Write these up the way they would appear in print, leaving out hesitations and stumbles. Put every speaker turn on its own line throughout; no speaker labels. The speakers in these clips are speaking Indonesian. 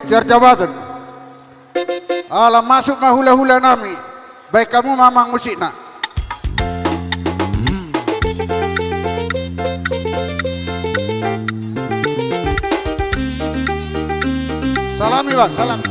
siar jabatan. Alam masuk mah hula-hula nami. Baik kamu mamang musik nak. Salami bang, salam.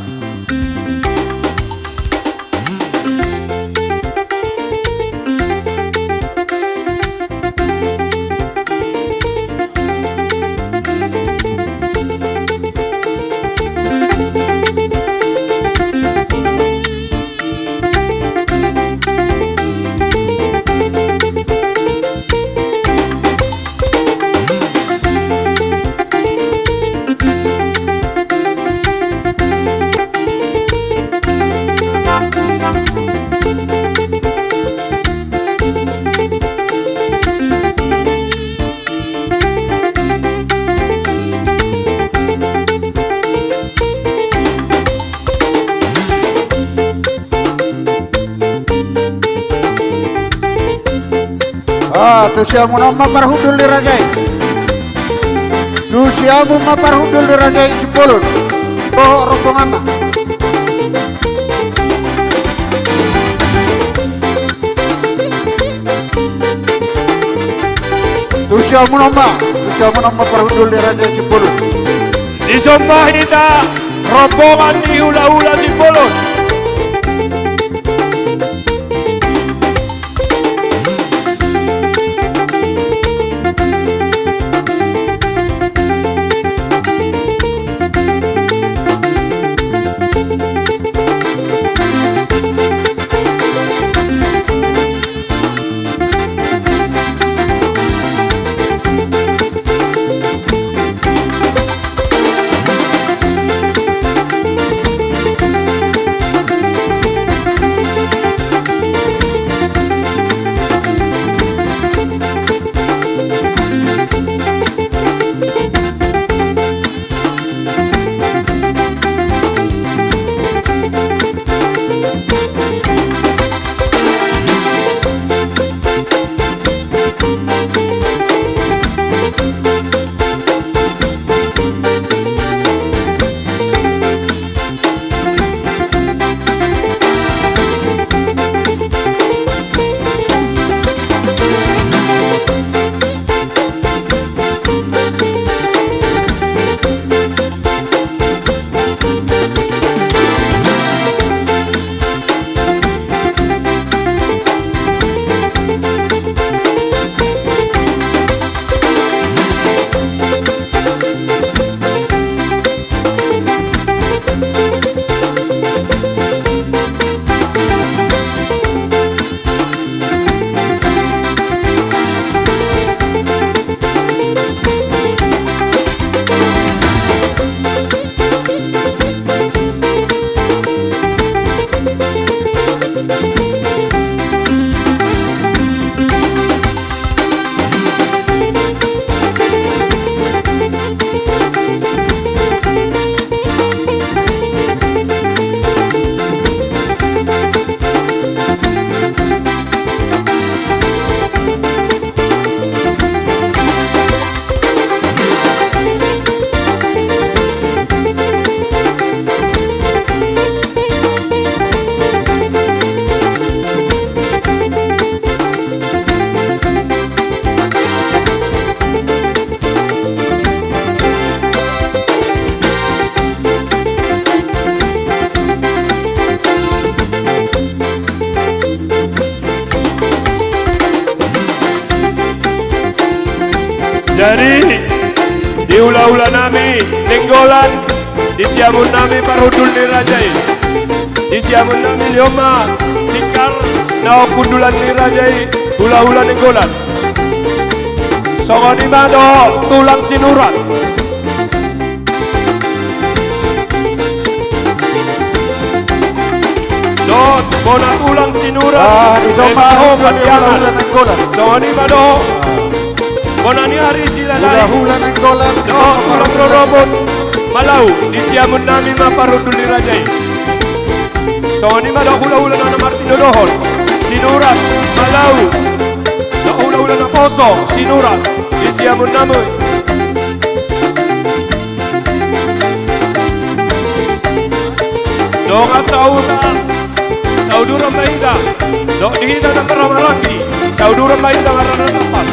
Tusiamu nama parhudul dirajai. Tusiamu ma parhudul dirajai sepuluh. Bohok rombongan. Tusiamu nama parhudul dirajai sepuluh.
Disembah kita rombongan di hula-hula sepuluh. Jadi di hula-hula nami nenggolan, di siamun nami parhudul nirajai, di siamun nami lioma tikar nao kundulan nirajai hula-hula nenggolan. Songo di mado tulang sinurat. Don bona tulang sinurat. Emaho katiangan. Songo di mado. Bonani hari silalai
hula nenggolan
pulang robot malau di siamun nami maparudul dirajai. Soni mada hula-hula na Martin Dodohon sinurat malau na hula-hula na Poso sinurat di siamun nami. Donga saudura maida. Dok dihita ng karamalaki. Saudura maida marana tapat.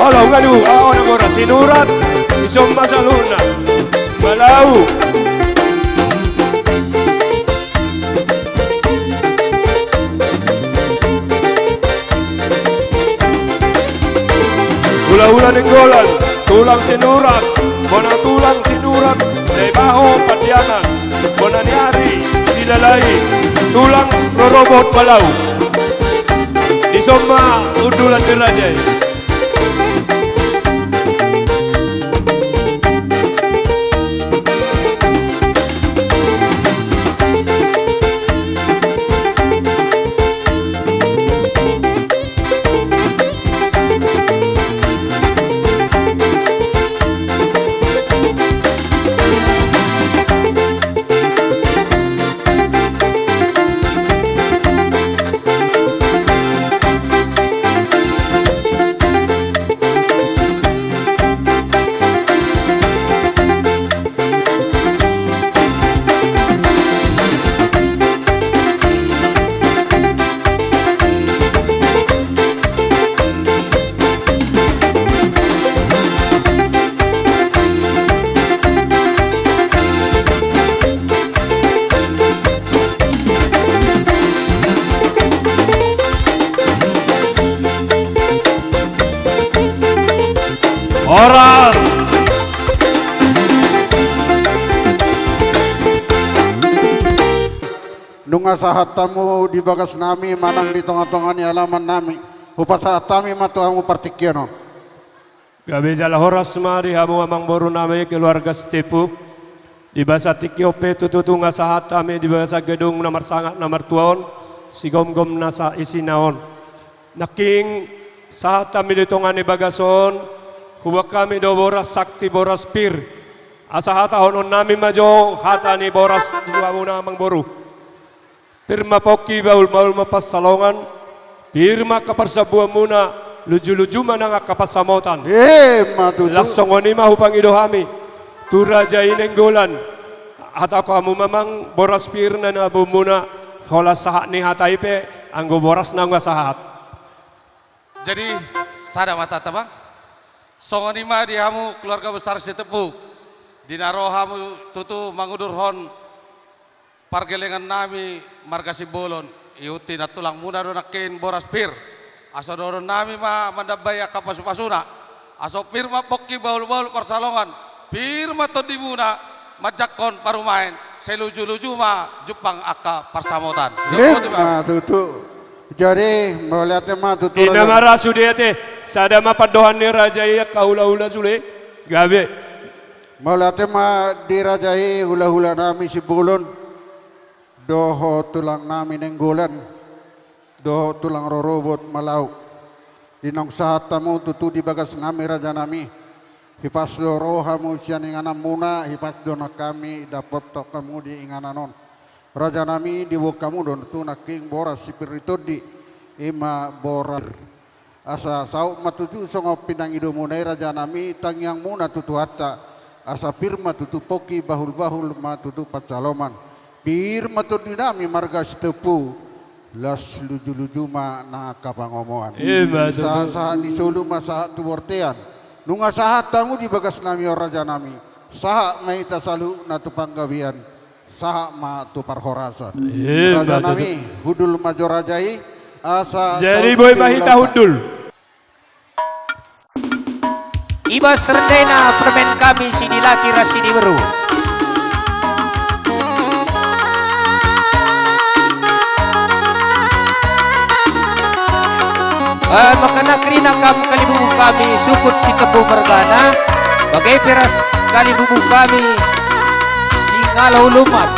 Olah ngadu aon agora sinurat isom masaluna malau ula-ula nenggolan tulang sinurat bona tulang sinurat dari baho padianan bona niari silalai tulang rorobot malau isoma udulan dirajai. Oras
nunga sahat tamu di bagas nami manang di tengah-tengah ni halaman nami upa saat tami matu amu partikiano
gabe jala horas mari hamu amang boru nami keluarga Stepu di bahasa Tikiope tututunga sahat tami di bahasa gedung nomor sangat nomor tuon sigom-gom nasa isinaon naking sahat tami di tengah ni bagason huwa kami do boras sakti boras pir asa hata honon nami majo hata ni boras dua muna amang boru pirma poki baul mapas salongan pirma kaparsabuan muna luju-luju manang kapasamotan
matutu
langsung oni mahu pangido kami turaja inenggolan hata kamu memang boras pir na nabu muna hola sahat ni hataipe anggo boras nangga sahat
jadi sada mata taba songoni ma di hamu keluarga besar Sitepu dinaro hamu tutu mangudurhon pargelengan nami marga Sibolon iuti na tulang muna do nakin boras pir aso doron nami ma mandabay kapasupasuna aso pirma pokki baul-baul persalongan pirma to di muna majakon parumain seluju-luju ma jupang aka persamotan
matutu jadi melihatnya mah tutur
ina mara sudete sada mapadohan ni raja iya kaula-ula sule gabe
melihatnya mah dirajai hula-hula nami Sibulon doho tulang nami nenggolan doho tulang rorobot malau dinong sahat tamu tutu di bagas nami raja nami hipas do rohamu sian ingana muna hipas do kami dapat tok kamu di ingananon raja nami di kamu don tu naking boras sipir itu di ima boras asa sauk matuju songo pinang ido munai raja nami tang yang muna tutu hatta asa pirma tutu poki bahul matutu pacaloman pir matut dinami marga stepu las luju ma na kapangomoan saha di solu masa tu wortean nunga saha tamu di bagas nami raja nami saha mai tasalu na tu panggawian saha ma tu parhorasan raja nami hudul majo rajai asa
jadi boy mahita hudul
Iba serdena permen kami sini laki rasini beru. Makana kerina kali bubu kami sukut si tebu mergana bagai peras kali bubu kami singalau lumas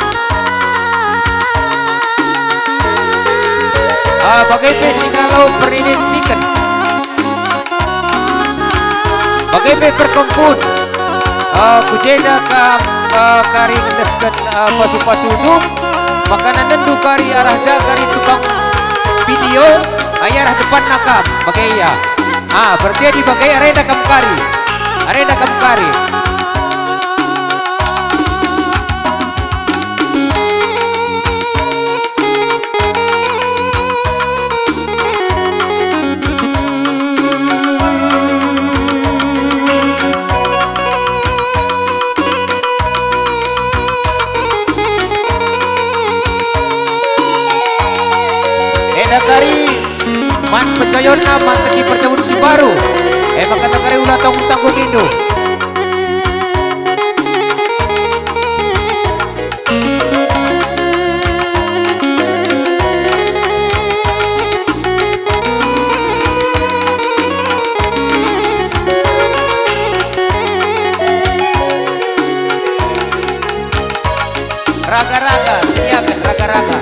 bagai pe singalau perinin chicken bagai pe perkongkun kujeda kam kari mendeskan pasu-pasu makanan nendu kari arah kari tukang video ayah depan nakam bagai ya berarti di bagai arena kam kari kari man pencoyon na man teki percabut si baru makata kari ulah tanggung Indo raga-raga siakan raga-raga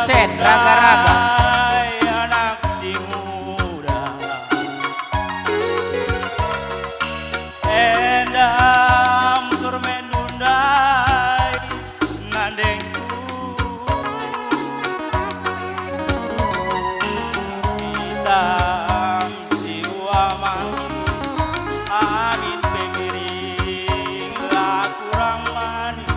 sen raga-raga
anak si muda endam turmen undai nandengku hitam si manis angin pengiring kurang manis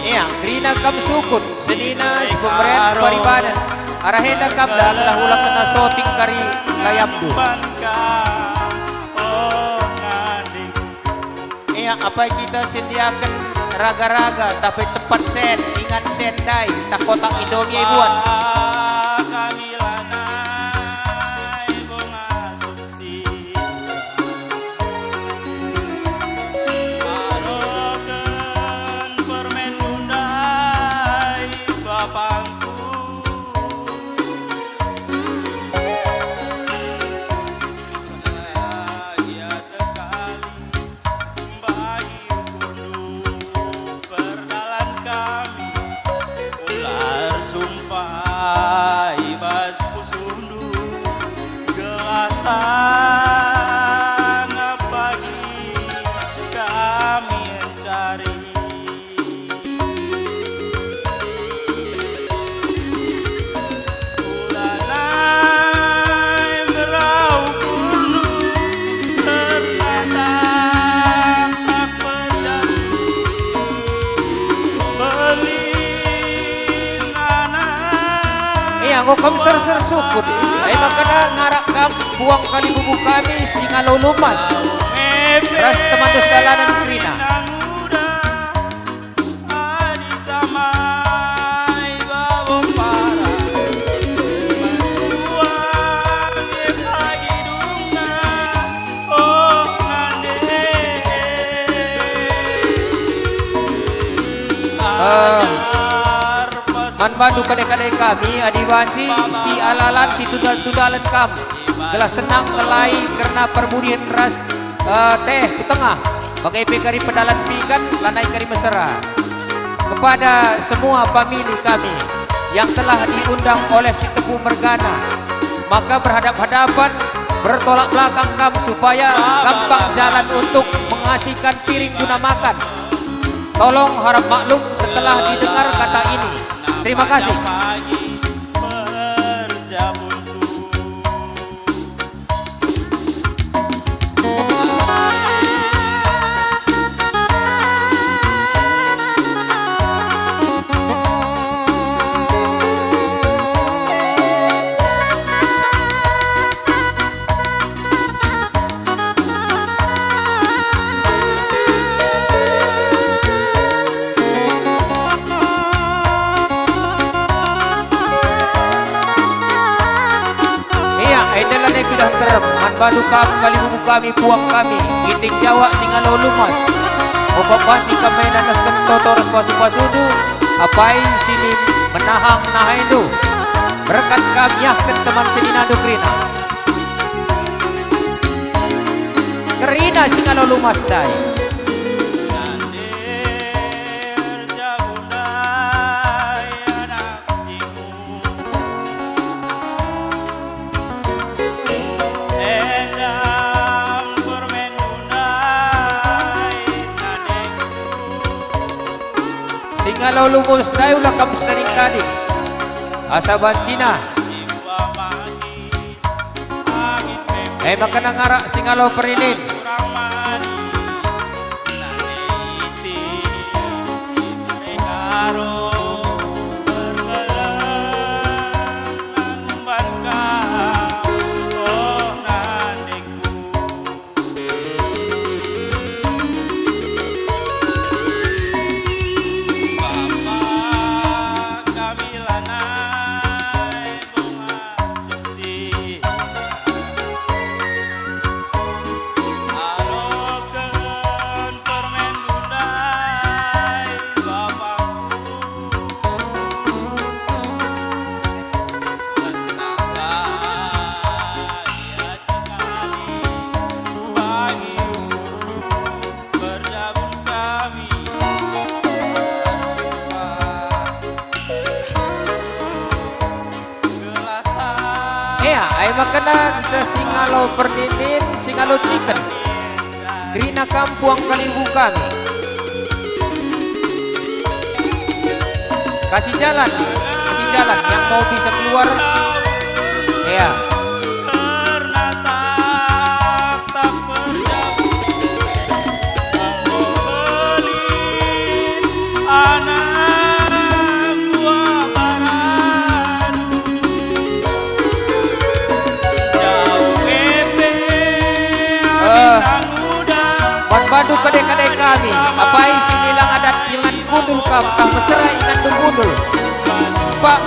iya Rina kam sukut senina pemberian paribadan arahenda kam dah ulah kena soting kari layamdu iya apa kita sediakan raga-raga tapi tepat sen ingat sendai tak kotak indomie ibuan Anggo kam ser sukut makana ngarak kam buang kali bubu kami singalau lumas ras teman dos dalanan Krina Bandu kadai-kadai kami adiwanci si alalan si tudalan kami telah senang kelai karena perbudian ras teh ke tengah bagai pekari pedalan pikan lanai kari mesra kepada semua famili kami yang telah diundang oleh si Tebu Mergana maka berhadap-hadapan bertolak belakang kami supaya gampang jalan untuk mengasihkan piring guna makan tolong harap maklum setelah didengar kata ini. Terima kasih. Itulah nek kudah terem man badu kam kali bubu kami puang kami giting Jawa singalo lumas pokok panci kami nanas kentotor pasudu apai sini menahang nahendu berkat kami yahkan teman seninado krina kerina singalo lumas dai
Nandir jagundai anak simu Endam permendundai nadengku
singalo lumus dai ulah kamu sedaring tadi asa bancina
jiwa manis angin pepe
makana ngarak singalo perinin
kurang manis nanti sinarengaro berkelang ngumbarkan oh nandengku Bapak kami lanai bunga suci Alokan permen dundai bapakku Bahagia sekali bagi umurku berjabung kami Gelasan
ai makanan singalo perninin singalo chicken Grina kampuang kalibu kami kasih jalan yang mau bisa keluar ya
karena tak berjauh membelin anak buah baradu jauh bebe bintang udah
buat badu kadek-kadek kami apa isi nilang adat iman kudul kam tah mesra inan kudul pak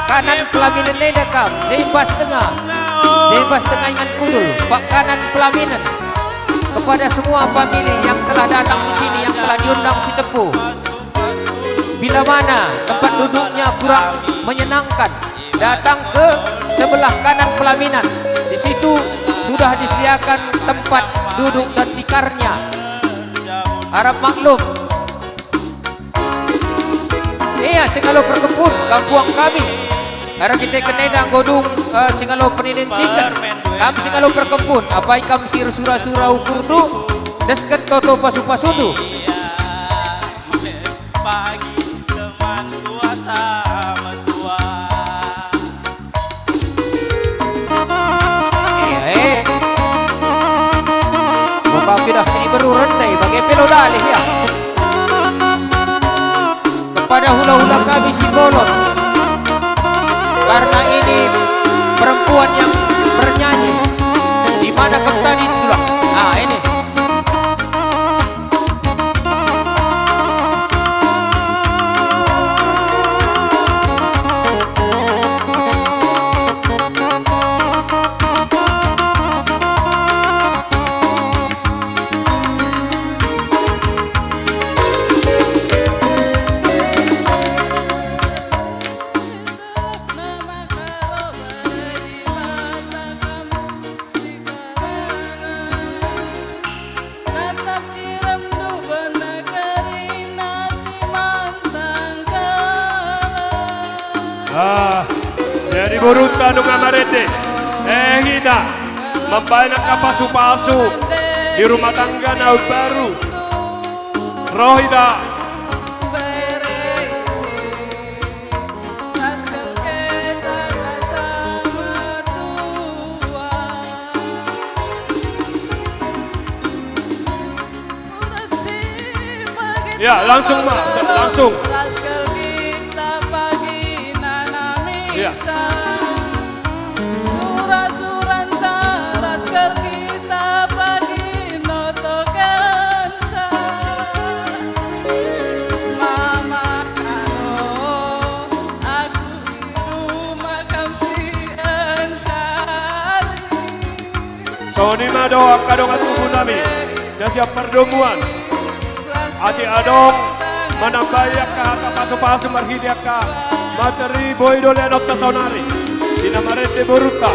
kanan pelaminan neda kam jebas tengah iman kudul pak kanan pelaminan kepada semua pemilih yang telah datang di sini yang telah diundang si Tepu bila mana tempat duduknya kurang menyenangkan datang ke sebelah kanan pelaminan di situ sudah disediakan tempat duduk dan tikarnya harap maklum iya singalo perkebun kampung kami karena kita kenedang godung singalo peninin cikan kami singalo perkebun apa ikam sir sura-sura ukurdu desket toto pasu-pasudu
pagi teman kuasa mentua
buka sudah sini baru rentai bagai pelo dalih ya kepada hula-hula kami si bolon karena ini perempuan yang bernyanyi di mana keptan itulah ini
Jadi buruta nung amarete kita membayar kapasu-pasu di rumah tangga naud baru rohida ya langsung mas langsung ya. Soni mado kadongan tubuh nami. Dan siap perdomuan. Ati adong manambayak ka paso-paso marhidia ka materi boy dole nokta sonari. Dinamarete boruta.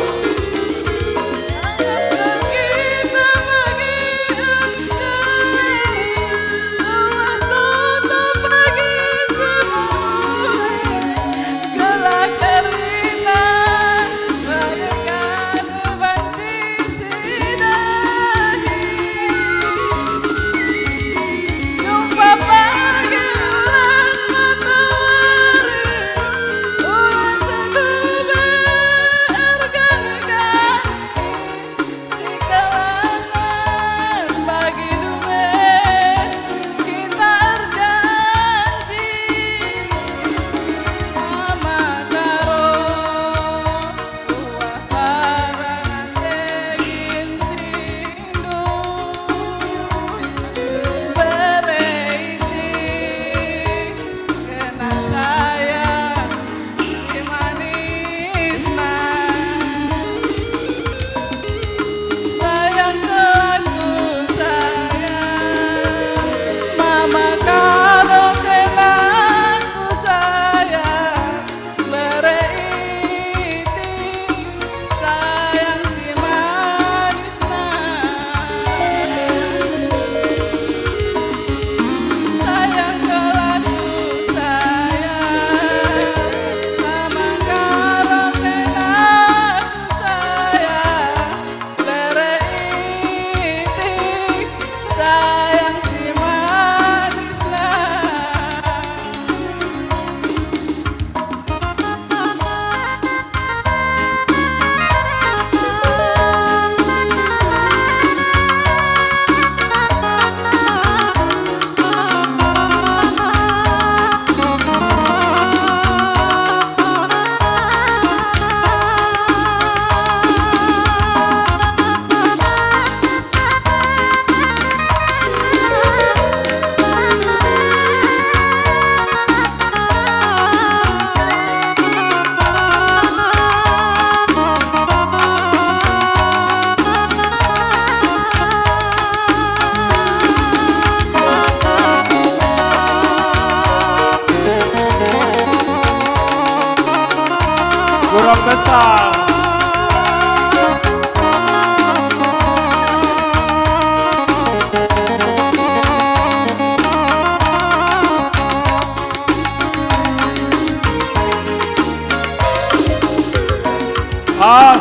Kurang besar.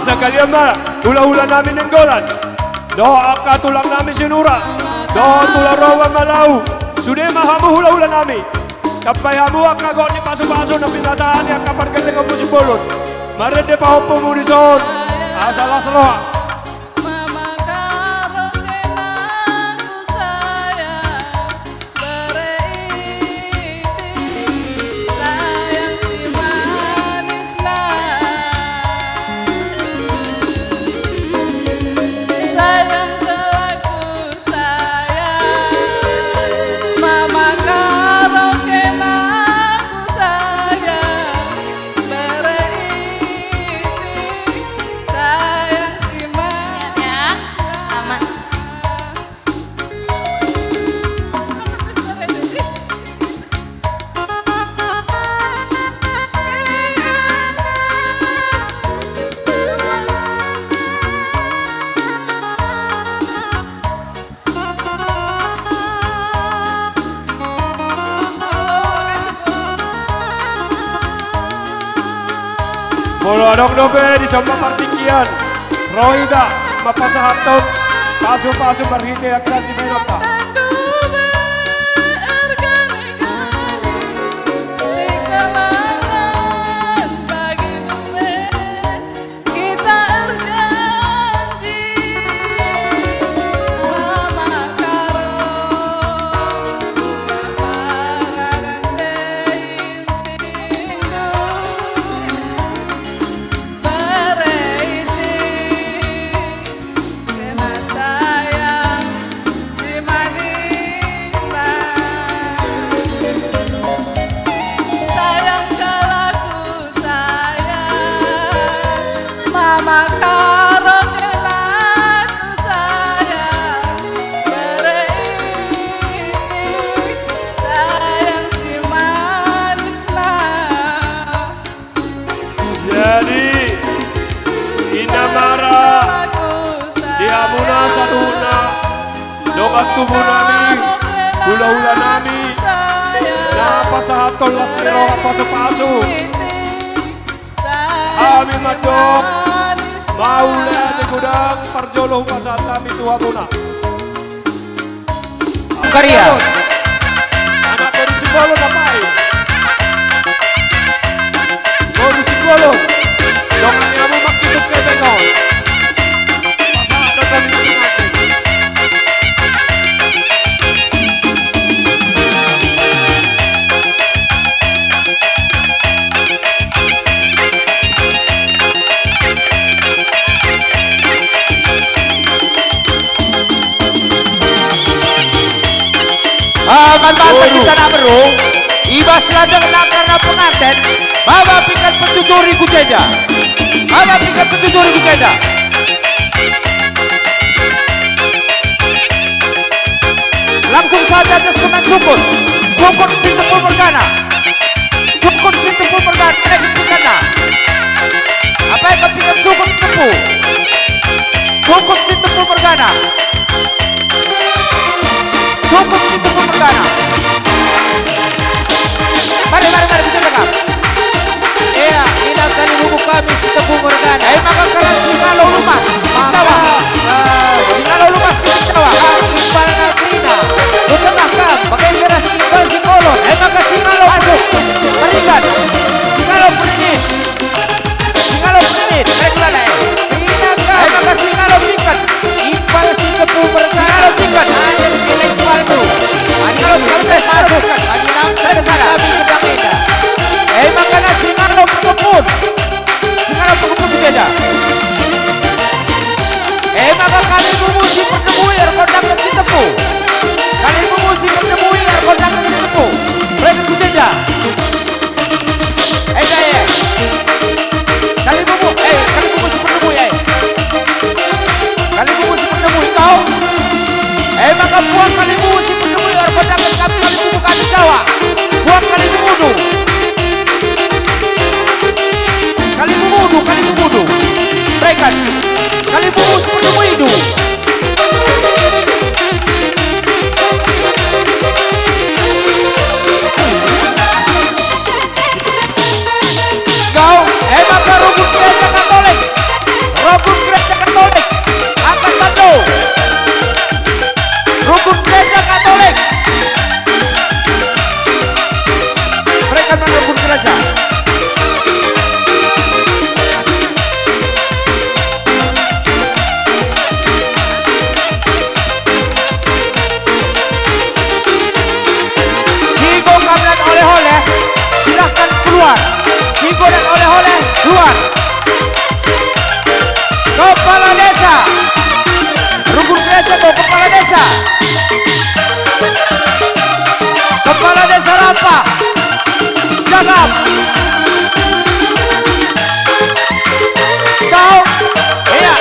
Sekalian mah hula-hula namin nenggolan. Doa tulang namin sinura. Doa tulang rawa malau. Sudah mahamu hula-hula nami. Kapay hamu akagot ni paso-paso na pinasaan yang kapan kete kamu si bolot. Mari de pa opo mo dison. Asalah seloa. Bolo adong dobe di sama partikian. Roida mapasahatot. Pasu-pasu berhiti yang kasih menota.
Mama karo kelaku
tubuh nami, hula-hula nami, napa sahaton las nero pasu-pasu. Kami madok, maula di gudang, parjolo pasat kami tua muna.
Karya.
Anak dari Singolo napai. Dari Singolo, dongan yamu makituk kebengon. Pasat datang di sini.
Mantan kita nak beru, iba seladang nak karena pengantin, bawa pikan petuturi kujeda, bawa pikan petuturi kujeda. Langsung saja deskeman sukun, sukun sintepul pergana, sukun sintepul pergana, naik pergana. Apa yang kepikan sukun sintepul, sukun sintepul pergana. Sukun sintepul pergana. Mari kita tengah. Iya, ini kali buku kami sintepul pergana. Maka kalau singalo lumas, tawa. Singalo lumas kita tawa. Imbal nagrina. Lu tengah kam, pakai keras imbal singolo. Maka singalo masuk. Terikat. Singalo perinit. Singalo perinit. Baiklah deh. Maka singalo tingkat. Imbal sintepul pergana. Singalo tingkat. Kalau sampai masuk, sampai sana. Makanya singalo pengepun beda. Maka kali memuji menemui erkodang dan sitepu. Kali memuji menemui erkodang dan sitepu. Mereka beda. Saya. Kali memuji menemui. Kali memuji menemui kau. Maka buang kali memuji menemui erkodang dan kali bukan di Jawa. Buang kali memudu. Kali memudu. Berikan. Kali memuji menemui hidup. Kau, maka rukun gereja Katolik. Rukun gereja Katolik. Angkat satu. Rukun gereja Katolik. Mereka menrukun gereja. Sigo dan oleh-oleh silahkan keluar. Sigo dan oleh-oleh keluar. Kepala desa. Rukun gereja tuh kepala desa. Kepala desa apa? Jagab. Kau, iya.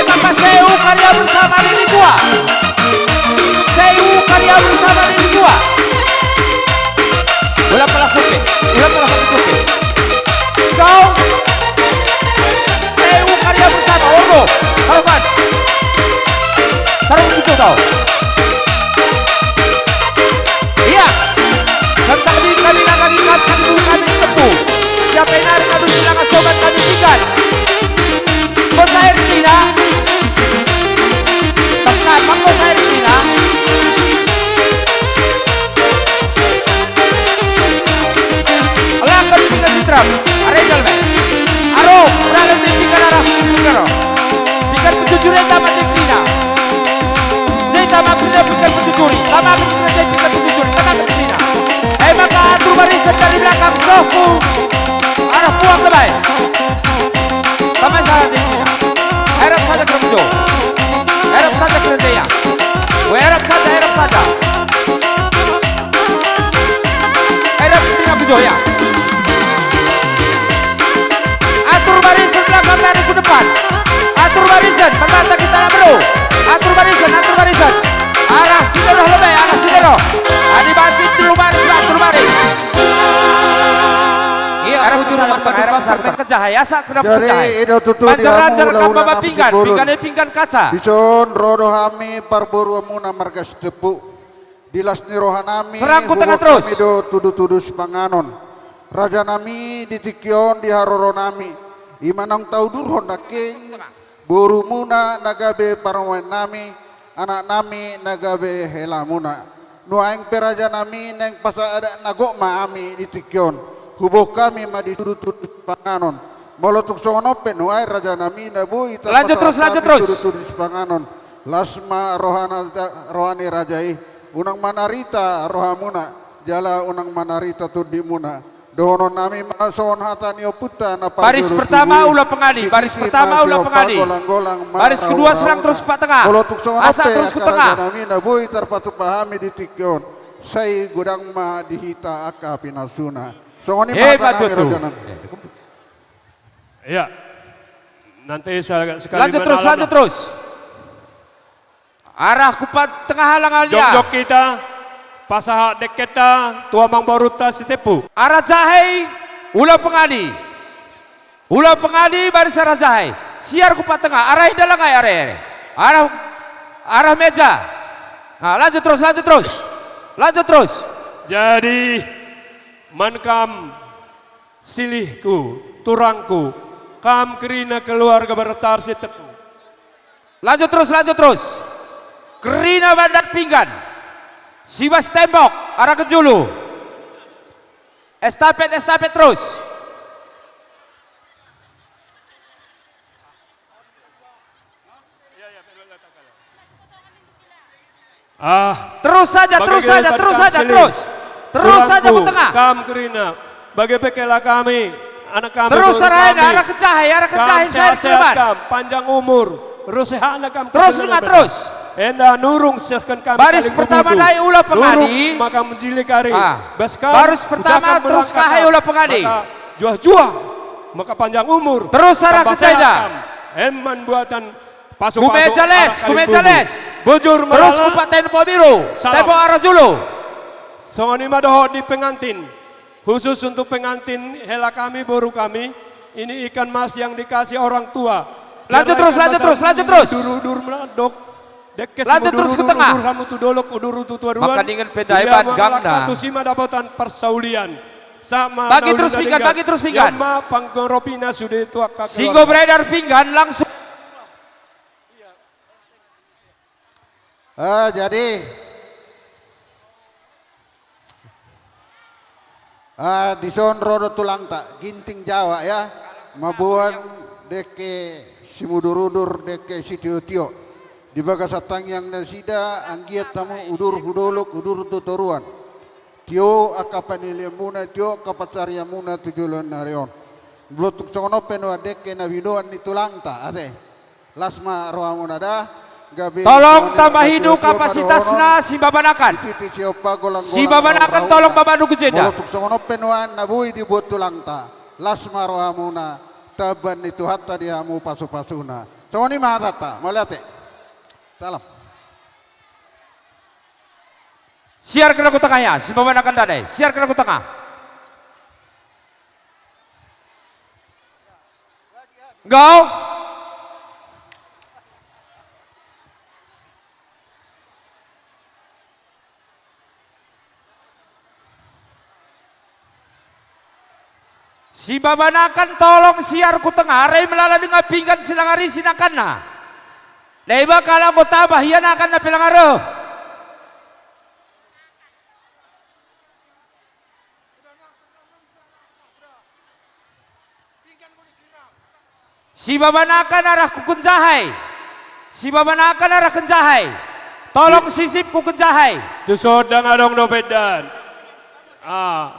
Maka seu karya bersama ini gua. Seu karya bersama ini gua. Bola pala sope. Kau, seu karya bersama. Ogo, taruhan. Taruh itu kau. Iya. Tentang kami lagi kami tepu. Siapa yang narik kami silakan sobat kami ikan. Bos air Cina. Tekan, bos air Cina. Alah kami tinggal di trap. Arejal be. Aro, berada di tinggal arah Cina. Tinggal penjujurnya tamat di Cina. Jadi tamat punya tinggal penjujuri. Tamat punya tinggal penjujuri. Tamat di Cina. Maka atur barisan dari belakang soku. Arah puang ke baik. Tamat salah di Cina. Harap saja kerja. Harap saja kerja ya. Harap saja. Harap tinggal kerja ya. Atur barisan belakang dari ke depan. Atur barisan, memantah kita nak bro. Atur barisan. Arah sidero lebih, arah sidero. Adi bantu atur baris. Iya, arah ujung sampai jahay asa kena
Jadi
jahay.
ida tutu
Banjar-banjar
diamu
kam
ulah-ulah
baba
nam
pinggan,
sibulun.
pinggane pinggan kaca.
Bison rodo hami parburu amuna marga setepu. Dilas ni rohanami
Serangku
hubok
tengah terus.
kami do tudu-tudu sepanganon. Raja nami ditikyon di haroro nami. Imanang tau durhon naking buru muna nagabe parawan nami. Anak nami nagabe helamuna. Nuaing peraja nami neng pasa ada nagok maami ditikyon. Hubok kami madi tudu-tudu sepanganon. Molotuk songonopen nuai raja nami nabu ita
Lanjut terus, lanjut terus.
tudu-tudu sepanganon. Lasma rohani rajai. Unang manarita rohamuna jala unang manarita tudimuna dono nami mason hatanio puta na
Baris pertama ulah pengadi, baris pertama ulah pengadi. Baris kedua serang terus ke tengah. Asa terus ke tengah.
Nami na boy terpatu pahami di tikyon. Say gudang ma dihita aka pinasuna. So ni
Hebat betul.
Ya. Nanti sekali
Lanjut terus, lanjut terus. Arah kupat tengah halangan dia.
Jok-jok kita, pasaha dek kita, tua mang baruta sitepu.
Arah jahay, ulah pengadi. Ulah pengadi baris arah jahay. Siar kupat tengah, arah dalam arah. Arah meja. Nah, lanjut terus, lanjut terus. Lanjut terus.
Jadi mankam silihku, turangku, kam kerina keluarga besar sitepu.
Lanjut terus, lanjut terus. Kerina bandar pinggan. Sibas tembok, arah ke Julu. Estafet, estafet terus. Terus saja, terus saja, terus saja, terus. Terus saja ke tengah.
Kam kerina, bagi pekela kami, anak kami.
Terus arah ke jahay, arah ke jahay saya ke depan.
Panjang umur, ruseha anak kami.
Terus dengar terus.
Enda nurung siapkan kami.
Baris pertama naik ulah pengadi.
Maka menjilik kari.
Baris pertama terus kahai ulah pengadi.
Juah-juah. Maka panjang umur.
Terus arah ke Zaida.
Eman buatan pasuk-pasuk.
Kumejales.
Bujur
terus
malala.
kupat tempo biru.
Salam.
Tempo arah Julu.
Songoni madoho di pengantin. Khusus untuk pengantin hela kami, boru kami. Ini ikan mas yang dikasih orang tua.
Lanjut terus, lanjut terus, lanjut terus.
Dur meladok.
Lanjut terus ke tengah.
Maka
dengan pedaiban gangda.
Tusima dapatan persaulian. Sama
bagi terus pinggan, bagi terus pinggan.
Yama panggoropina sudah tua kakak.
Singgo beredar pinggan langsung.
Jadi di son rodo tulang tak ginting Jawa ya. Mabuan deke simudurudur deke sitio-tio. Di bagasatang yang nasida anggiat tamu udur hudolok udur tutoruan tio akapanilya muna tio kapacariya muna tujulan narion blotuk sono peno adeke na bidoan nitulangta ate lasma roa muna da gabe
tolong tambah hidup kapasitasna si babanakan tolong babanu kejenda
blotuk sono penoan nabui dibuat tulangta lasma roa muna taban itu hatta diamu pasu-pasuna soni mahatata maliate. Salam.
Siar kena ku tengahnya, si babanakan dadai. Siar kena ku tengah. Go. Si babanakan tolong siar ku tengah. Rai melala dengan pinggan silangari sinakanna. Leba kalau aku tabah hian akan napilang aruh. Si babanakan arah kukun jahai. Si babanakan arah kenjahai. Tolong sisip kukun jahai.
Tusodang adong dopedan.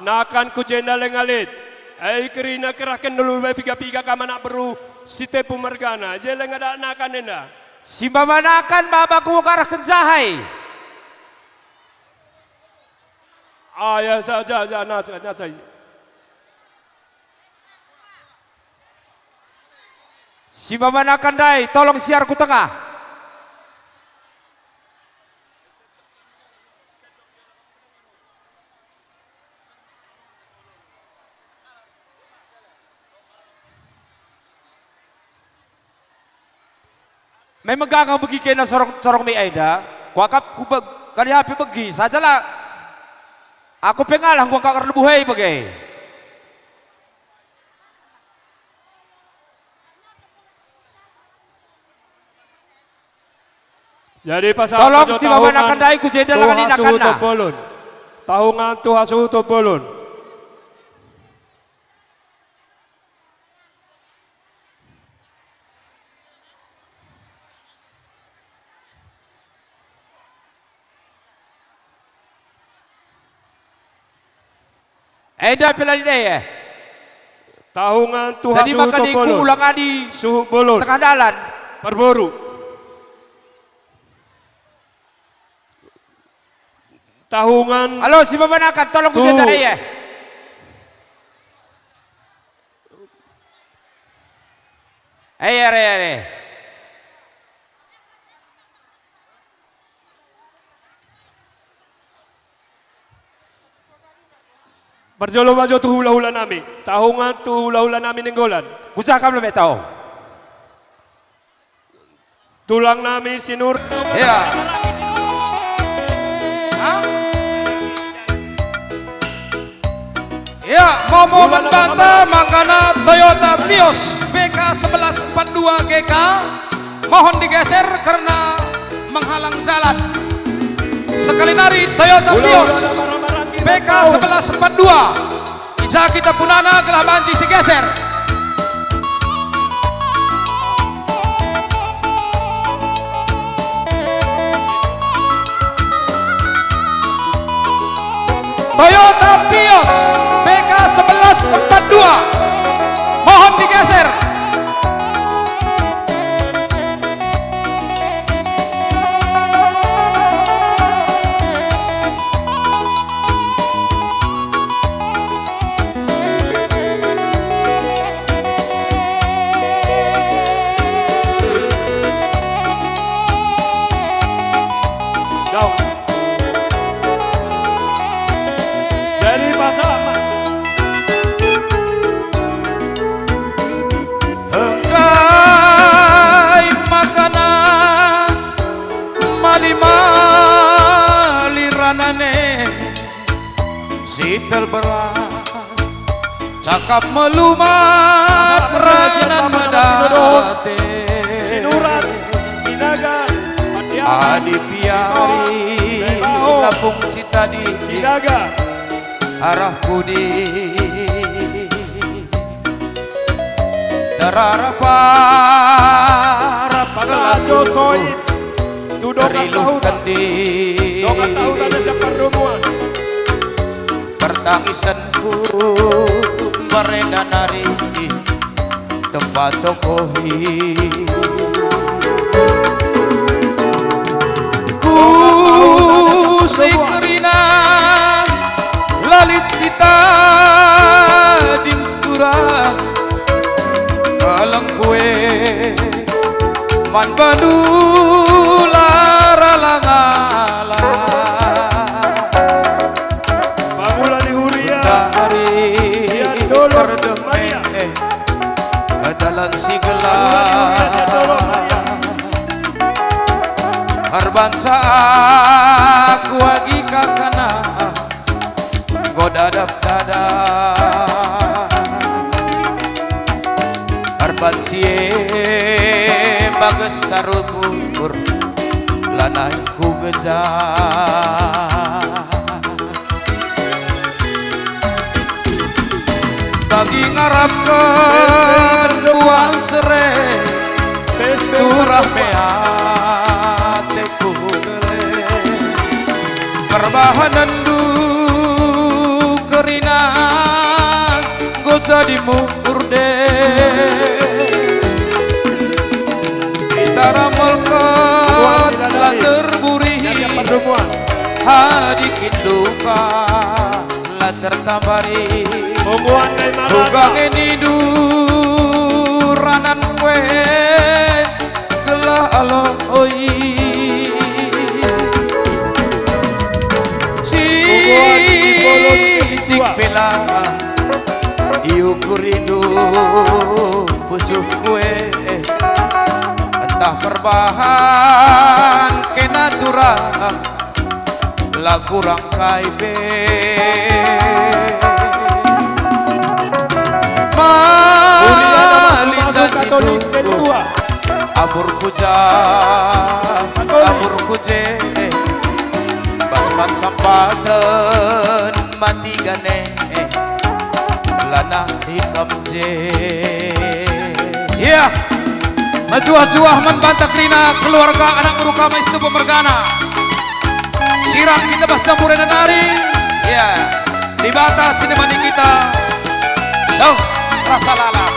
Nakan ku jenda lengalit. Ai kerina kerahkan dulu piga-piga kamana beru site pumergana. Jeleng ada nakan enda.
Si babanakan babaku arah kenjahai.
Ya saja nasa.
Si babanakan dai, tolong siar ku tengah. May magagang bagi kayo na sorong may aida. Kuwakap kubag, kanihapi bagi. Sajalah. Aku pengalah kuwakak karnabuhay bagay.
Jadi pasal
Tolong di bawah nak kandai ku jeda lang ni nakanda.
Tahungan tuha suhu topolon.
Eda pila ni ya.
Tahungan tuha
Jadi
suhu
maka di
topolon.
ulang adi
Suhu bolon.
tengah dalan.
Perboru. Tahungan
Halo si babanakan tolong ku
Tuh.
jeda ya. Ayo.
Berjolo majo tu hula-hula nami. Tahungan tu hula-hula nami nenggolan.
Kusah kamu lebih tahu.
Tulang nami sinur.
Ya. Hah? Ya, mau membantah makana Toyota Vios BK 1142 GK mohon digeser karena menghalang jalan. Sekali nari Toyota Vios BK 1142 Ija kita punana gelah banji si geser. Toyota Vios BK 1142 mohon digeser.
Daun. Dari pasal
Engkai makanan mali-mali ranane sitel beras cakap melumat ranan medate
sinuran, sinaga, patian,
adi piari lapung citadi
sinaga,
arah budi terarap
pasajo soit, duduk
Rilung
kasahutan,
kendi
duduk kasahutan ada siapa rumuan,
pertangisanku mereda nari tempat tokohi ku si kerina lalit sita dingkurang kalang kue man badula ralangala
Pamula di Huria,
dari
Sian Dolor
terdemai
Maria,
ke dalam si
Sian Dolor
gelap
Maria,
harbanca aku lagi kakana godadap dada harban sie bagus sarukur lanai ku gejah bagi ngarapkan uang sere turah meate kudele kerbahanan du kerina gota di murde kita ramalkan lah terburihi
rumuan,
hadi kinduka lah tertambari
rumuan kay Marata,
Tugang ini duranan kue gelah aloi Sitik pela iu kuridu pucuk kue entah
Entah perbahan kena durang lagu rangkai be malita tidur amur kuja amur kuje basman sampaten mati gane lana hikam je ya majuah-juah membantah krina keluarga anak merukama istu pemergana sirang kita bas dapur nari ya di batas sinemani kita so rasa lala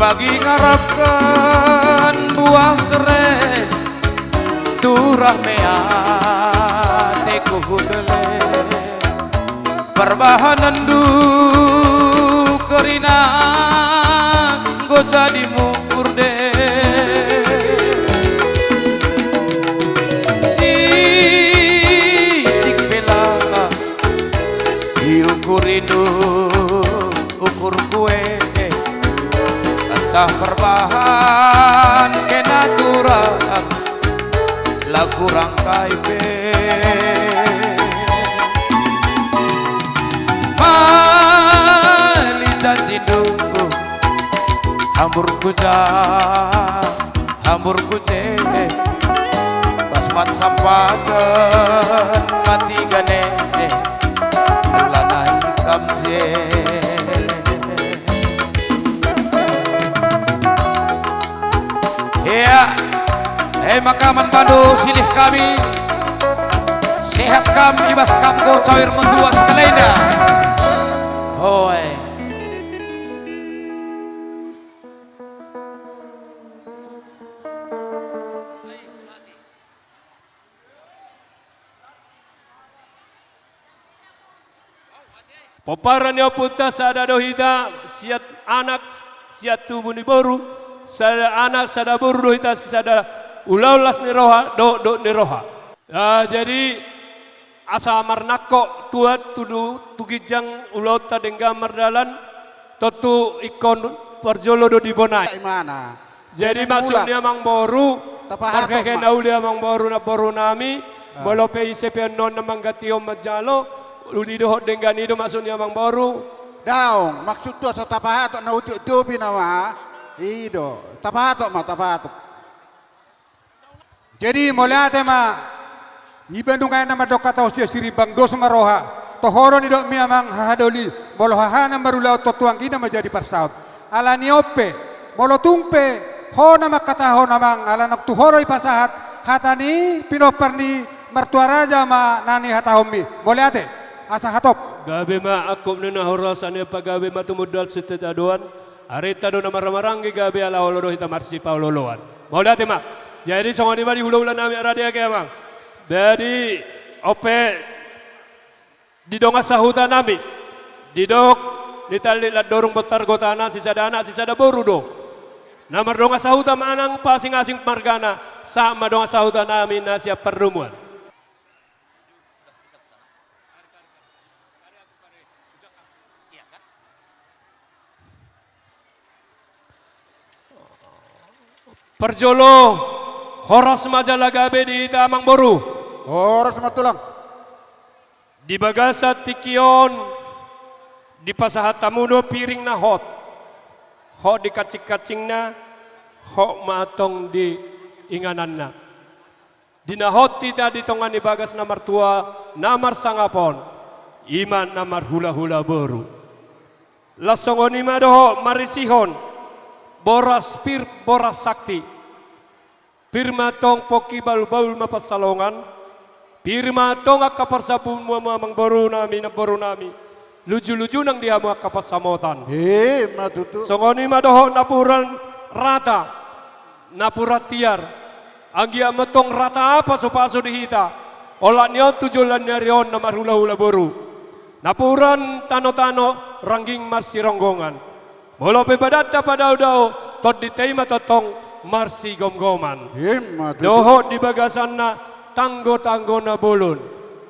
bagi ngarapkan buah serai turah mea teku hudele perbahanan du kerina go jadi mukur de sidik pela diukur rindu ukur kue entah perbahan kena turang lagu rangkai be malitan tinduku hambur kuja hambur kuje basmat sampaten mati gane lana hitam je ya, makaman Bandung silih kami sehat kami ibas kamgo cair menduas kelenda hoi
Paparan ya puta sada dohita siat anak siat tubuh ni baru sada anak sada baru dohita sada ulaulas ni roha do ni roha. Jadi asa marnako tuat tudu tugijang ulauta dengga mardalan totu ikon parjolo do dibonai.
Mana?
Jadi maksudnya mang baru terkait aulia mang baru na baru nami bolope isepe non namang gatio majalo uli dohot dengan itu maksudnya mang baru
daong maksud tu asa tapahato na uti pinawa ido tapahato
jadi mulai tema ibandung kaya nama doka tau sia siri bang dos maroha tohoro ni dok miamang hahadoli bolo hahana marulau totuang kina menjadi parsaut ala niope bolo tumpe ho nama kata ho namang ala nak tuhoro ipasahat hatani pinoparni mertua raja ma nani hatahomi boleh ate asa hatop
gabe ma akom nena horasane pagabe ma tumudal setetadoan arita do na maramaranggi gabe ala oloro hita marsi pauloloan mau date ma jadi songoni ma di hula-hula nami aradia ke mang jadi ope di donga sahuta nami di dok ditali la dorong botar gotana sisada anak sisada boru do namar donga sahuta manang pasing-asing margana sama donga sahuta nami nasia perumuan. Perjolo horas majalah gabe di tamang boru
horas matulang
di bagasa tikion di pasahat tamuno piring na hot di kacing-kacing na matong di inganan na dinahot tita ditongan di bagas namar tua namar sangapon iman namar hula-hula baru lasongon ima doho marisihon boras sakti pirma tong poki baul mapasalongan pirma tong akaparsapun mamang baru nami luju-luju nang dia mau kapasamotan
Matutu.
songoni madoho napuran rata napurat tiar anggia metong rata paso-paso dihita olah nyo tujulan nyarion namar hula-hula baru napuran tano-tano rangging marsi ronggongan molo pebadata pada udao tot diteima totong marsi gom-goman
Matutu.
doho di bagasan na tanggo-tanggo na bulun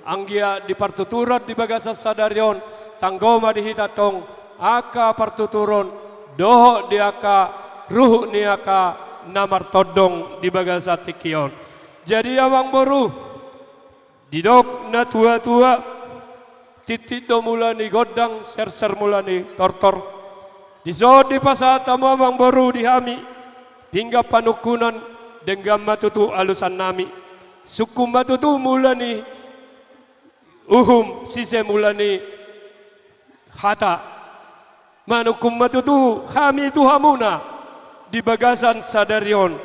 anggia di partuturat di bagasan sadarion tanggoma dihita tong aka partuturon doho di aka ruh ni aka namar todong di bagasa tikion jadi awang baru didok na tua-tua titik do mulani godang ser-ser mulani tortor diso di pasata mo awang baru dihami hingga panukunan denggam matutu alusan nami suku matutu mulani sise mulani hata manukum matutu kami itu hamuna di bagasan sadarion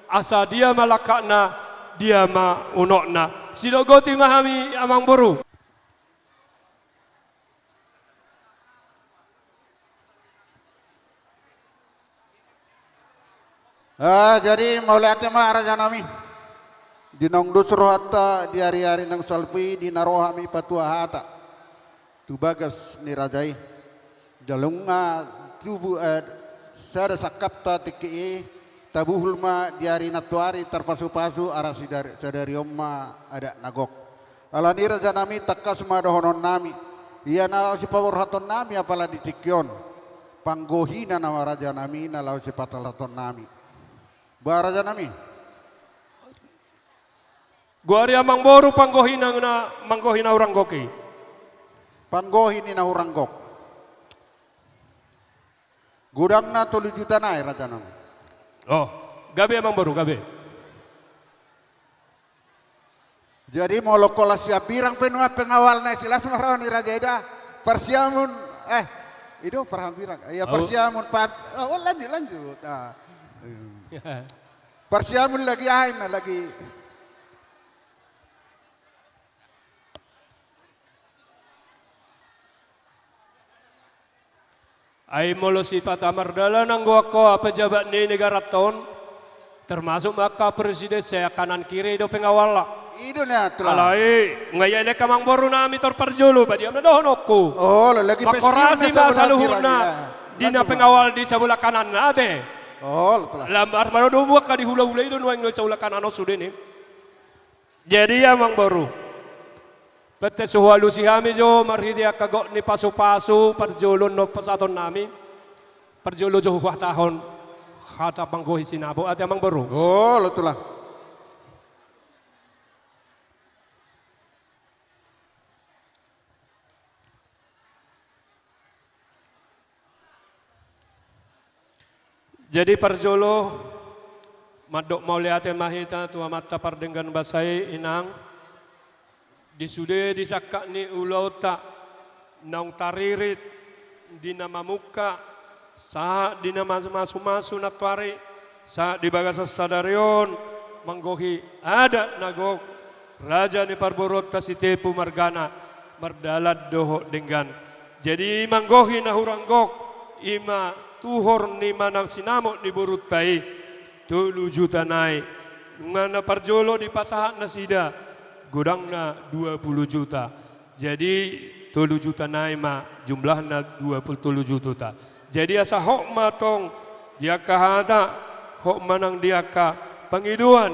asa dia malakana dia ma unokna silogoti mahami amang boru
Jadi mauliatnya mah raja nami dinong dusro hatta di hari-hari nang salpi di narohami patua hata tu bagas ni rajai jalunga tubu sada sakapta tiki tabuhul ma di hari natuari terpasu-pasu arah sadari omma ada nagok ala ni raja nami takas madohonon nami iya nalau si pawurhaton nami apala di tikyon panggohina nama raja nami nalau si patalaton nami Baraja nami.
Gua ari amang boru panggohina orang goki.
Panggohini na orang gok. Gudang na 7 juta na raja nami.
Oh, gabe amang boru gabe.
Jadi mau lokola siap pirang penua pengawal na silas maraw ni raja ida. Persiamun itu perhampirang. Ya persiamun lanjut. Persiamun lagi na lagi.
Ay molo si patamardala nang gua ko pejabat ni negara ton termasuk maka presiden saya kanan kiri do pengawal.
Itu na telah.
Alai ngayane kamang boru nami tor parjolo badi amna dohonokku.
Oh lagi
makorasi bahasa luhurna dina pengawal di sebelah kanan ate.
Oh, telah.
Lambar baru dua kali hula-hula itu nuang nuang sebelah kanan sudah ni. Jadi amang baru. Pete suhalu si kami jo marhidia kagok ni pasu-pasu perjolon no pasaton nami. Perjolo jo huah tahun hata panggohi sinabo ate amang baru.
Oh, telah.
Jadi parjolo madok mau lihat mahita tua mata pardenggan basai inang disude disakak ni ulau tak naung taririt dina mamuka saat dina masu natwari saat di bagasa sadarion manggohi ada nagok raja ni parborot kasitepu margana merdalad doho dengan jadi manggohi nahuranggok ima tuhor ni manang sinamok ni burutai 7 juta naik ngana parjolo di pasahat nasida gudang na 20 juta jadi 7 juta naik ma jumlahna 27 juta jadi asa hok matong dia kahata hok manang dia ka pangiduan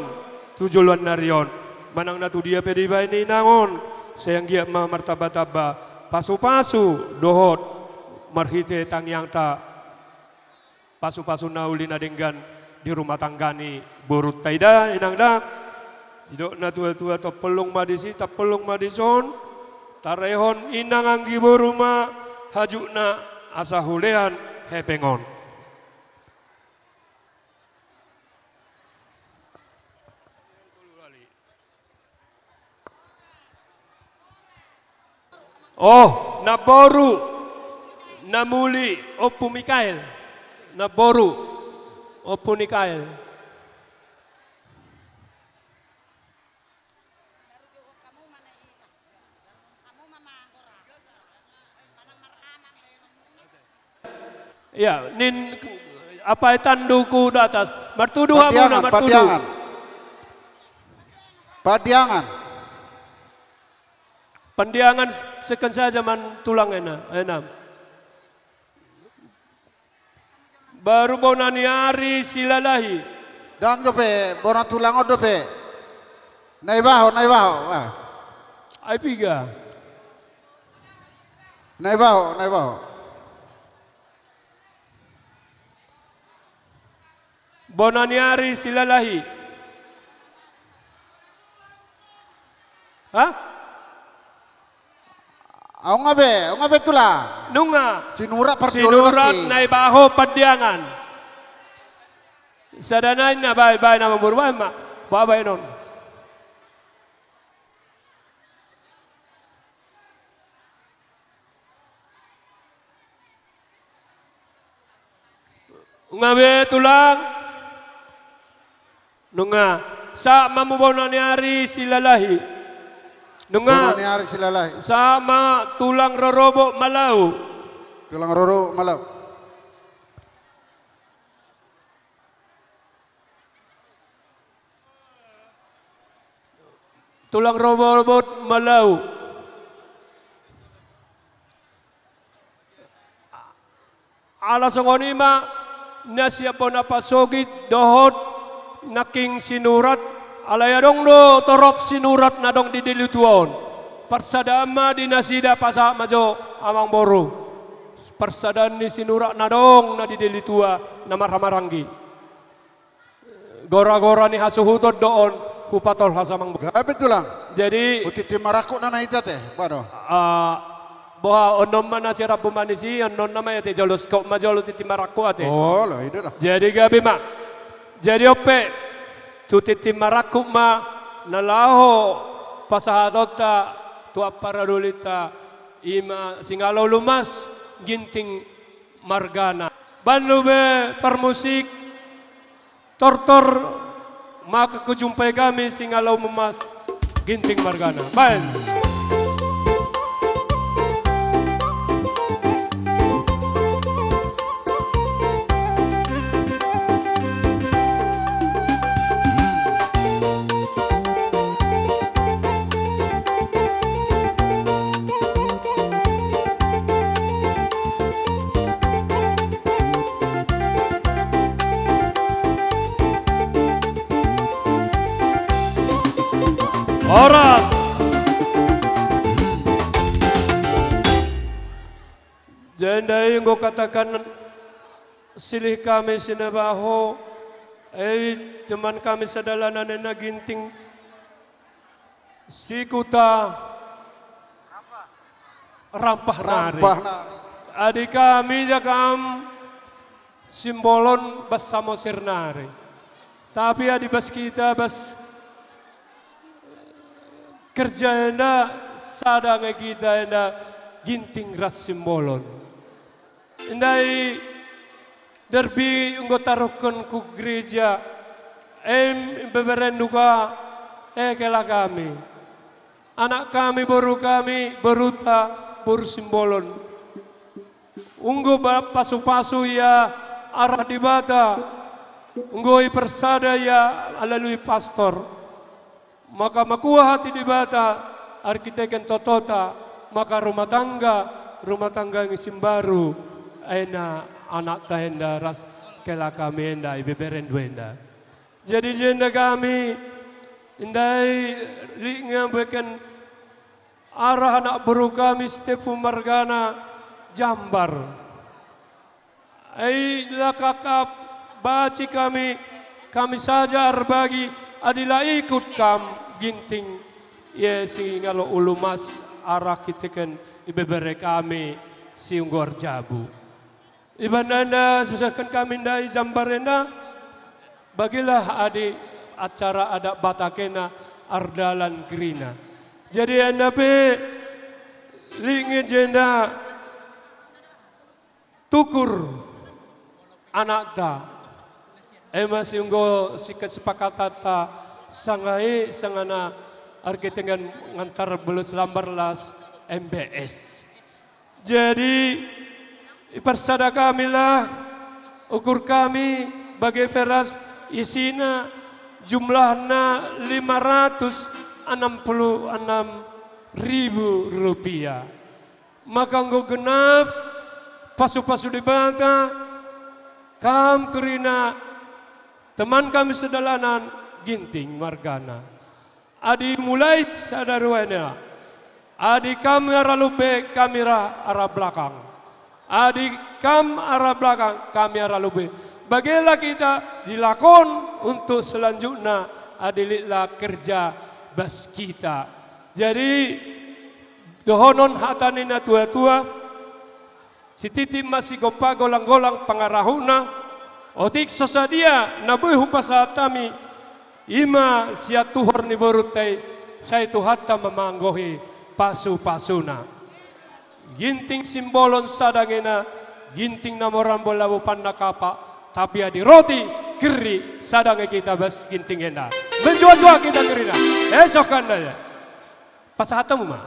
tujuan narion manang na tu dia pedi ni nangon sayang dia ma martaba-taba pasu-pasu dohot marhite tangyang ta pasu-pasu nauli na denggan di rumah tanggani burut taida inang da hidok na tua-tua to pelung madisi ta pelung madison tarehon inang anggi boruma hajuna asahulehan hepengon. Oh, naboru, namuli, opu Mikael, naboru, opu Mikael. Ya, nin apa tanduku di atas, martudu hamu na martudu.
Padiangan. Padiangan.
Pandiangan sekan saja man tulang enam. Baru bonani hari silalahi.
Dang dope, bona tulang dope. Naibaho.
Ay piga.
Naibaho.
Bonani hari silalahi. Hah?
Ang ngabe tulang.
Nunga.
Sinurat partiolo
Sinurat na ibaho padiangan. Sadanay na bay na mamurway ma. Babay nun. Ngabe tulang. Nunga. Sa mamubaw na niyari silalahi. Nunga.
Bona hari silalahi.
Sama tulang rorobo malau.
Tulang roro malau.
Tulang robot malau. Alas onima na siya po napasogit dohot naking sinurat alayadong do torop sinurat na dong didilituon. Parsadama dinasida pasa majo amang boru. Parsadan ni sinurat na dong na didilitua na marhamaranggi. Gora-gora ni hasuhutod doon hupatol hasamang.
Gabe tulang.
Jadi
Utiti marako na naita teh. Bano.
boha onom mana si rabu manisi onon nama ya te jolos kok majolos ti marakku ate.
Oh, lah itu dah.
Jadi gabi mak. Jadi ope tuti ti marakku ma nalaho pasahadota tua paradolita ima singalo lumas ginting margana. Banlube permusik tortor maka kujumpai kami singalo lumas ginting margana. Baik. Oras. Jadi yang katakan silih kami sinabaho teman kami sadalanan na ginting sikuta rampah nari. Adi kami jakam simbolon bas samosir nari. Tapi adi bas kita bas kerja enda sadang kita enda ginting ras simbolon. Indai derbi unggo taruhkan ku gereja beberenduka kela kami. Anak kami beruta baru simbolon. Unggo pasu-pasu ya arah di bata. Unggo persada ya alalui pastor. Maka makuha hati di bata arkiteken totota maka rumah tangga ngisimbaru ena anak tahenda ras kela kami enda ibeberen duenda. Jadi jenda kami indai linga beken arah anak baru kami Stefu Margana Jambar. Lakakap baci kami saja arbagi adilah ikut kam ginting ya singalo ulumas arah kita kan ibebere kami siunggor jabu. Ibanana susahkan kami dari Jambarena, bagilah adi acara adat Batakena Ardalan Grina. Jadi anda pe lingin jenda tukur anak ta, masih unggo sikat sepakatan ta sangai sangana arketengan ngantar belus lambarlas MBS. Jadi persada kami lah, ukur kami bagi peras isina jumlahnya 566.000 rupiah. Maka nggo genap pasu-pasu di bata kam kerina teman kami sedalanan ginting margana. Adi mulai sadaruana. Adi kami arah lube, kami arah belakang. Adi kam arah belakang, kami arah lube. Bagilah kita dilakon untuk selanjutnya adilah kerja bas kita. Jadi dohonon hatanina tua-tua, si titi masih gopa golang-golang pangarahuna, otik sosadia nabuy hupasatami, ima siat tuhor ni borutai, saya tuhata memanggohi pasu-pasuna. Ginting simbolon sadangena, ginting namoran bolabu pandakapa, tapi adi roti keri sadange kita bas ginting enda. Menjua-jua kita kerina. Esok anda ya. Pasahatamu mah.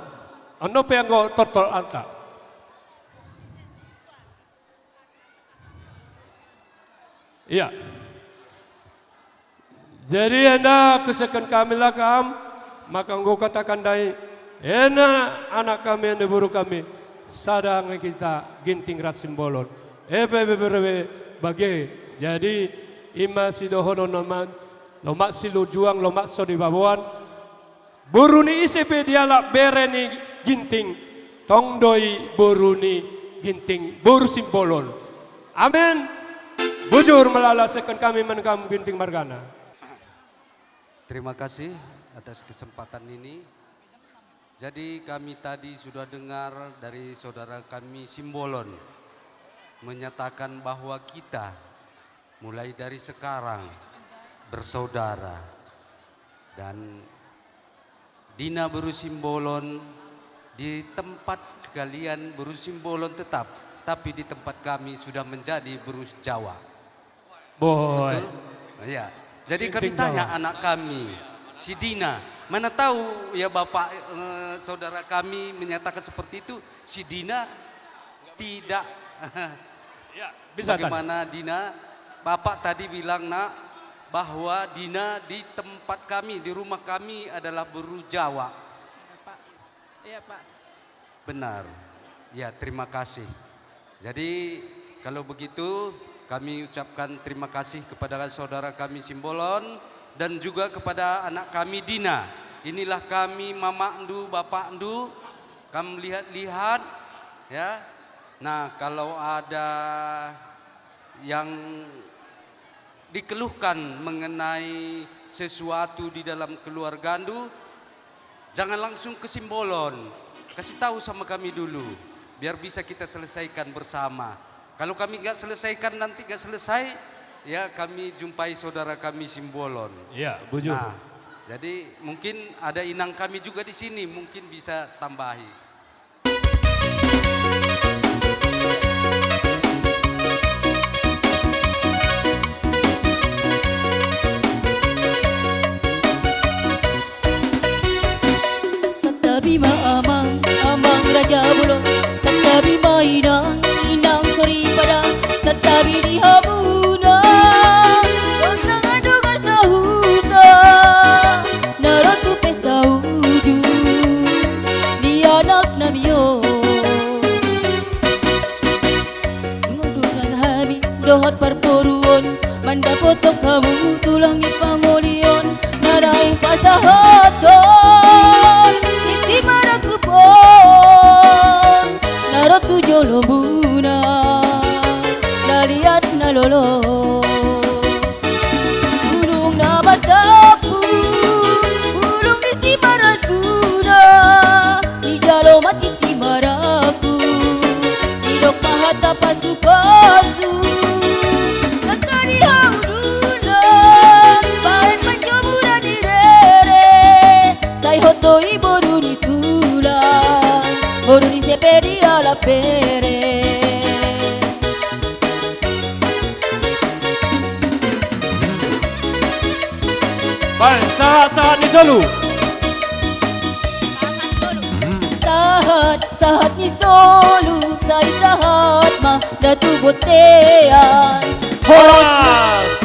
Ano pe yang go tortol anta. Iya. Jadi anda kesekan kami lah kam, maka engkau katakan dai, enak anak kami yang diburu kami, sadang kita ginting ras simbolon. Bagi, jadi ima si dohono noman, lomak si lujuang, lomak so di babuan, buruni ICP dialak bereni ginting, tongdoi buruni ginting, buru simbolon. Amin. Bujur melalasekan kami menkam ginting margana.
Terima kasih atas kesempatan ini. Jadi kami tadi sudah dengar dari saudara kami Simbolon menyatakan bahwa kita mulai dari sekarang bersaudara, dan Dina Berusimbolon di tempat kalian Berusimbolon tetap, tapi di tempat kami sudah menjadi Berus Jawa.
Boy.
Betul? Ya. Jadi kami tanya anak kami, si Dina, mana tahu ya Bapak saudara kami menyatakan seperti itu, si Dina tidak.
Ya, bisa
bagaimana Dina? Bapak tadi bilang nak bahwa Dina di tempat kami, di rumah kami adalah Beru Jawa.
Iya Pak.
Benar. Ya, terima kasih. Jadi kalau begitu kami ucapkan terima kasih kepada saudara kami Simbolon dan juga kepada anak kami Dina. Inilah kami Mama Endu, Bapak Endu. Kamu lihat-lihat ya. Nah, kalau ada yang dikeluhkan mengenai sesuatu di dalam keluarga Endu, jangan langsung ke Simbolon. Kasih tahu sama kami dulu, biar bisa kita selesaikan bersama. Kalau kami nggak selesaikan, nanti nggak selesai, ya kami jumpai saudara kami Simbolon.
Iya, bujur.
Nah, jadi mungkin ada inang kami juga di sini, mungkin bisa tambahi.
Satabi amang raja bulo, satabi inang sorry pada, satabi di hamuna, tentang adungan sahuta, naratu pesta uju, di anak namiyo. Ngudungan hami dohot perporuon, mandapotok kamu tulang ipangolion, narai pasahaton. Marakupon narotu jolobuna naliat nalolo ulung namatapu ulung isi marasuna di jalo Moro di sepedi alla pere.
Baik, saat di Solo.
Sahat ni solu, say sahat mah datu botean.
Horas.